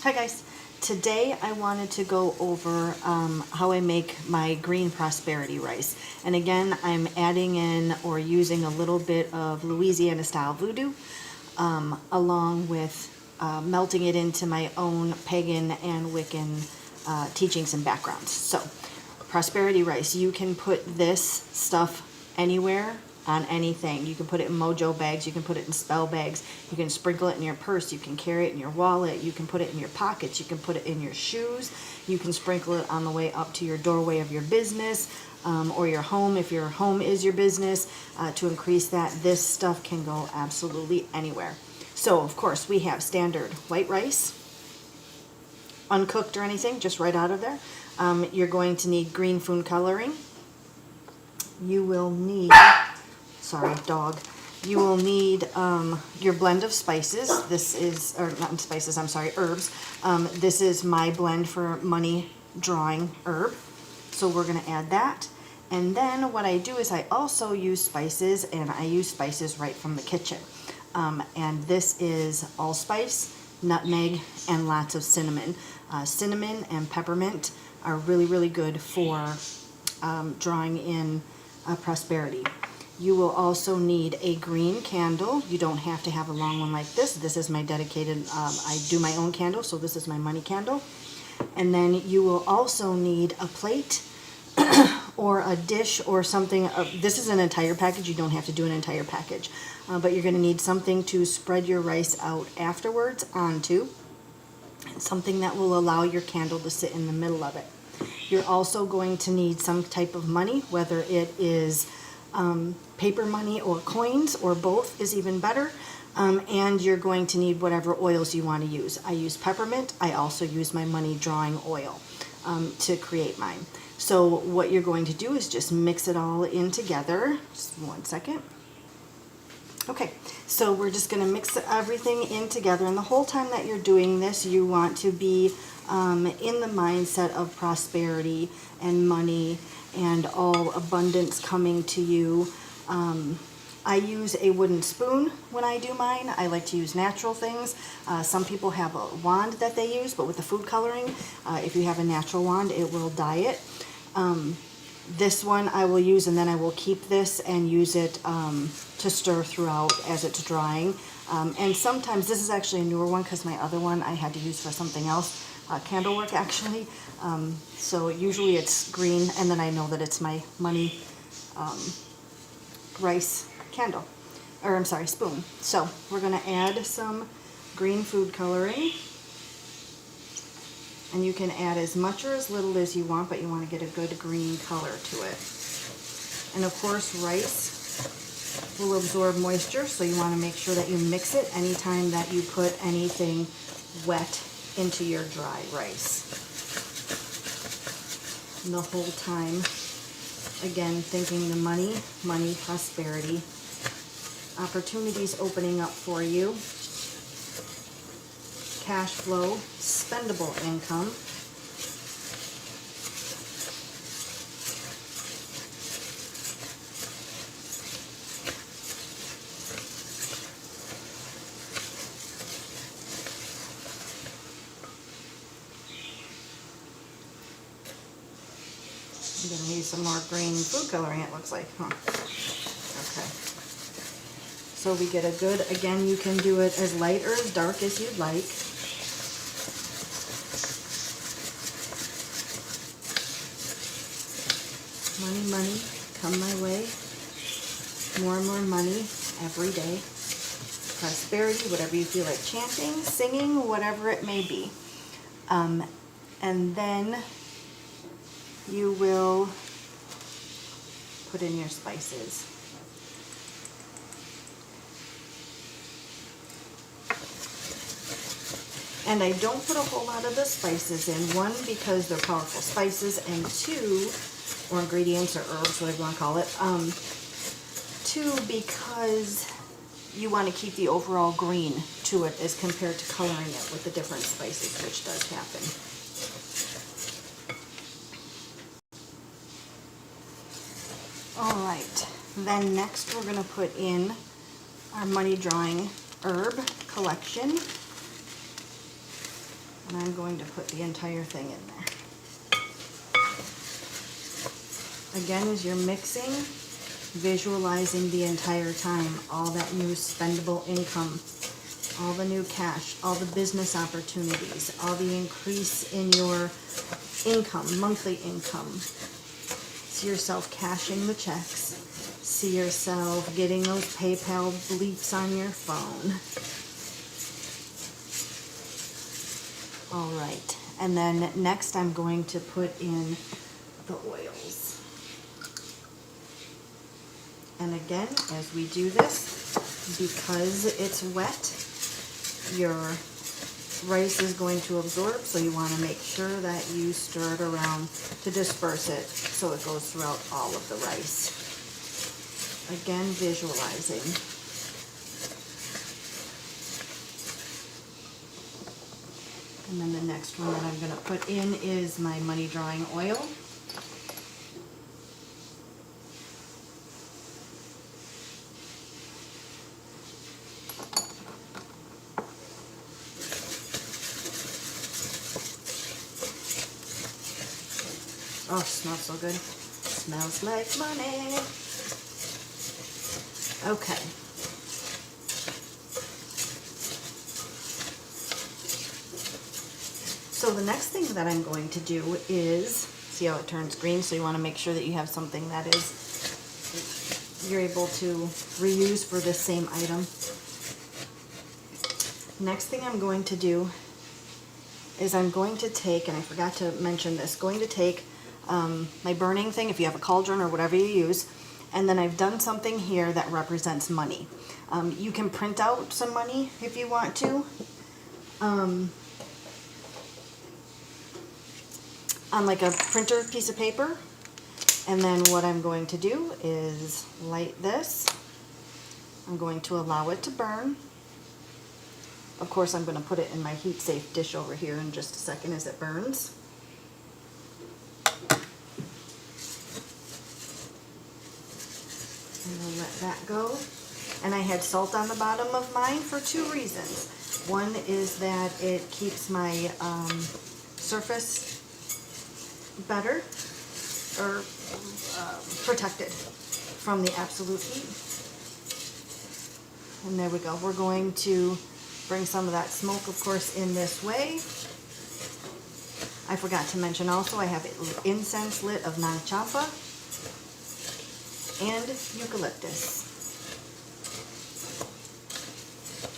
Hi guys, today I wanted to go over how I make my green prosperity rice. And again, I'm adding in or using a little bit of Louisiana style voodoo along with melting it into my own pagan and Wiccan teachings and backgrounds. So prosperity rice, you can put this stuff anywhere on anything. You can put it in mojo bags, you can put it in spell bags, you can sprinkle it in your purse, you can carry it in your wallet, you can put it in your pockets, you can put it in your shoes, you can sprinkle it on the way up to your doorway of your business or your home if your home is your business to increase that. This stuff can go absolutely anywhere. So of course we have standard white rice, uncooked or anything, just right out of there. You're going to need green food coloring. You will need, sorry dog, you will need your blend of spices. This is, or not spices, I'm sorry, herbs. This is my blend for money drawing herb. So we're gonna add that. And then what I do is I also use spices, and I use spices right from the kitchen. And this is allspice, nutmeg, and lots of cinnamon. Cinnamon and peppermint are really, really good for drawing in prosperity. You will also need a green candle. You don't have to have a long one like this. This is my dedicated, I do my own candle, so this is my money candle. And then you will also need a plate or a dish or something. This is an entire package. You don't have to do an entire package, but you're going to need something to spread your rice out afterwards onto, and something that will allow your candle to sit in the middle of it. You're also going to need some type of money, whether it is paper money or coins, or both is even better. And you're going to need whatever oils you want to use. I use peppermint. I also use my money drawing oil to create mine. So what you're going to do is just mix it all in together. Just 1 second. Okay, so we're just going to mix everything in together, and the whole time that you're doing this, you want to be in the mindset of prosperity and money and all abundance coming to you. I use a wooden spoon when I do mine. I like to use natural things. Some people have a wand that they use, but with the food coloring, if you have a natural wand, it will dye it. This one I will use, and then I will keep this and use it to stir throughout as it's drying. And sometimes, this is actually a newer one because my other one I had to use for something else, candle work actually. So usually it's green, and then I know that it's my money rice candle, or I'm sorry, spoon. So we're going to add some green food coloring. And you can add as much or as little as you want, but you want to get a good green color to it. And of course, rice will absorb moisture, so you want to make sure that you mix it anytime that you put anything wet into your dry rice. And the whole time, again, thinking the money, prosperity, opportunities opening up for you, cash flow, spendable income, I'm going to use some more green food coloring, it looks like, huh? Okay. So we get a good, again, you can do it as light or as dark as you'd like. Money, money, come my way. More and more money every day. Prosperity, whatever you feel like chanting, singing, whatever it may be. And then you will put in your spices. And I don't put a whole lot of the spices in. One, because they're powerful spices, and two, or ingredients or herbs, whatever you want to call it. Two, because you want to keep the overall green to it as compared to coloring it with the different spices, which does happen. Alright, then next we're going to put in our money drawing herb collection. And I'm going to put the entire thing in there. Again, as you're mixing, visualizing the entire time all that new spendable income, all the new cash, all the business opportunities, all the increase in your income, monthly income. See yourself cashing the checks. See yourself getting those PayPal bleeps on your phone. All right, and then next I'm going to put in the oils. And again, as we do this, because it's wet, your rice is going to absorb, so you want to make sure that you stir it around to disperse it so it goes throughout all of the rice. Again, visualizing. And then the next one that I'm going to put in is my money drawing oil. Oh, it smells so good. Smells like money. Okay. So the next thing that I'm going to do is, see how it turns green? So you want to make sure that you have something that is, you're able to reuse for this same item. Next thing I'm going to do is I'm going to take, and I forgot to mention this, going to take my burning thing, if you have a cauldron or whatever you use, and then I've done something here that represents money. You can print out some money if you want to. On like a printer piece of paper. And then what I'm going to do is light this. I'm going to allow it to burn. Of course, I'm going to put it in my heat safe dish over here in just a second as it burns. And we'll let that go. And I had salt on the bottom of mine for two reasons. One is that it keeps my surface better, or protected from the absolute heat. And there we go. We're going to bring some of that smoke, of course, in this way. I forgot to mention also I have incense lit of nag champa and eucalyptus.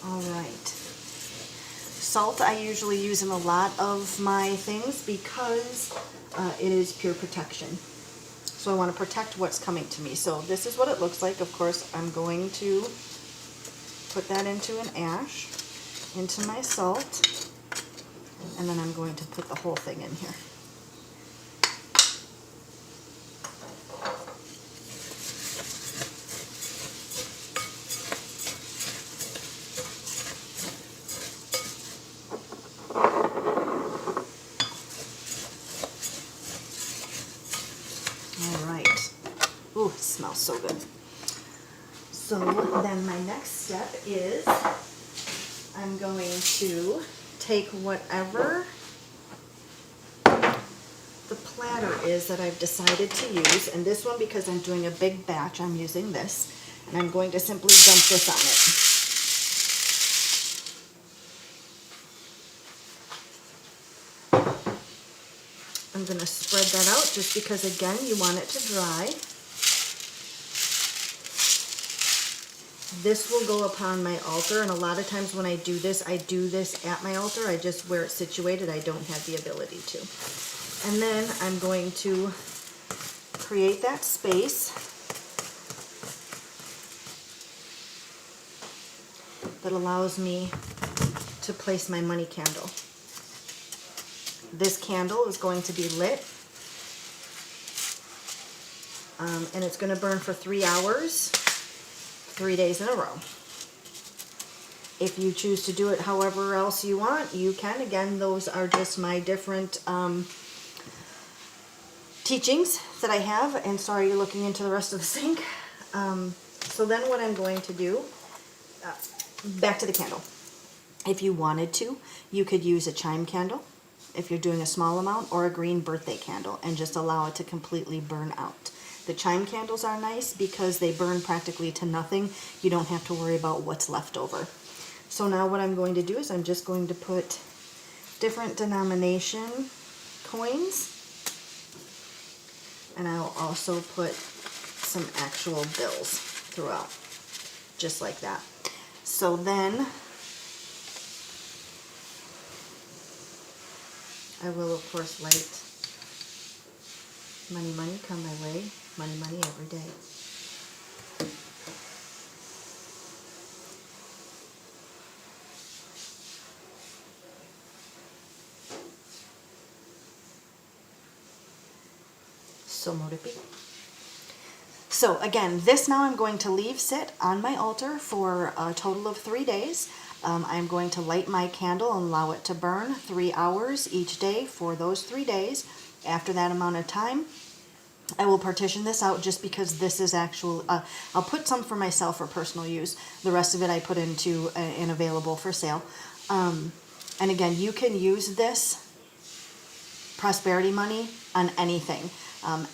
All right. Salt I usually use in a lot of my things because it is pure protection. So I want to protect what's coming to me. So this is what it looks like. Of course, I'm going to put that into an ash, into my salt, and then I'm going to put the whole thing in here. Ooh, it smells so good. So then my next step is I'm going to take whatever the platter is that I've decided to use, and this one, because I'm doing a big batch, I'm using this, and I'm going to simply dump this on it. I'm going to spread that out just because, again, you want it to dry. This will go upon my altar, and a lot of times when I do this at my altar. I just, where it's situated, I don't have the ability to. And then I'm going to create that space that allows me to place my money candle. This candle is going to be lit, and it's going to burn for 3 hours. 3 days in a row. If you choose to do it however else you want, you can. Again, those are just my different teachings that I have. And sorry, you're looking into the rest of the sink. So then what I'm going to do, back to the candle. If you wanted to, you could use a chime candle if you're doing a small amount, or a green birthday candle, and just allow it to completely burn out. The chime candles are nice because they burn practically to nothing. You don't have to worry about what's left over. So now what I'm going to do is I'm just going to put different denomination coins, and I'll also put some actual bills throughout, just like that. So then I will, of course, light money, money, come my way, money, money every day. So mote it be. So again, this now I'm going to leave sit on my altar for a total of 3 days. I'm going to light my candle and allow it to burn 3 hours each day for those 3 days. After that amount of time, I will partition this out just because this is actual, I'll put some for myself for personal use. The rest of it I put into an available for sale. And again, you can use this prosperity money on anything.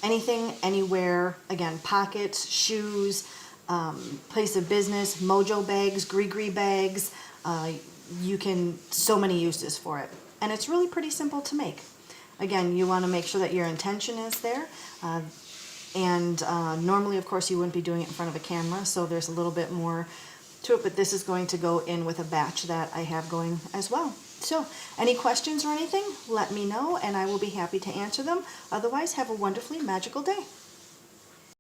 Anything, anywhere. Again, pockets, shoes, place of business, mojo bags, gree bags. You can, so many uses for it. And it's really pretty simple to make. Again, you want to make sure that your intention is there. Normally, of course, you wouldn't be doing it in front of a camera, so there's a little bit more to it, but this is going to go in with a batch that I have going as well. So, any questions or anything, let me know, and I will be happy to answer them. Otherwise, have a wonderfully magical day.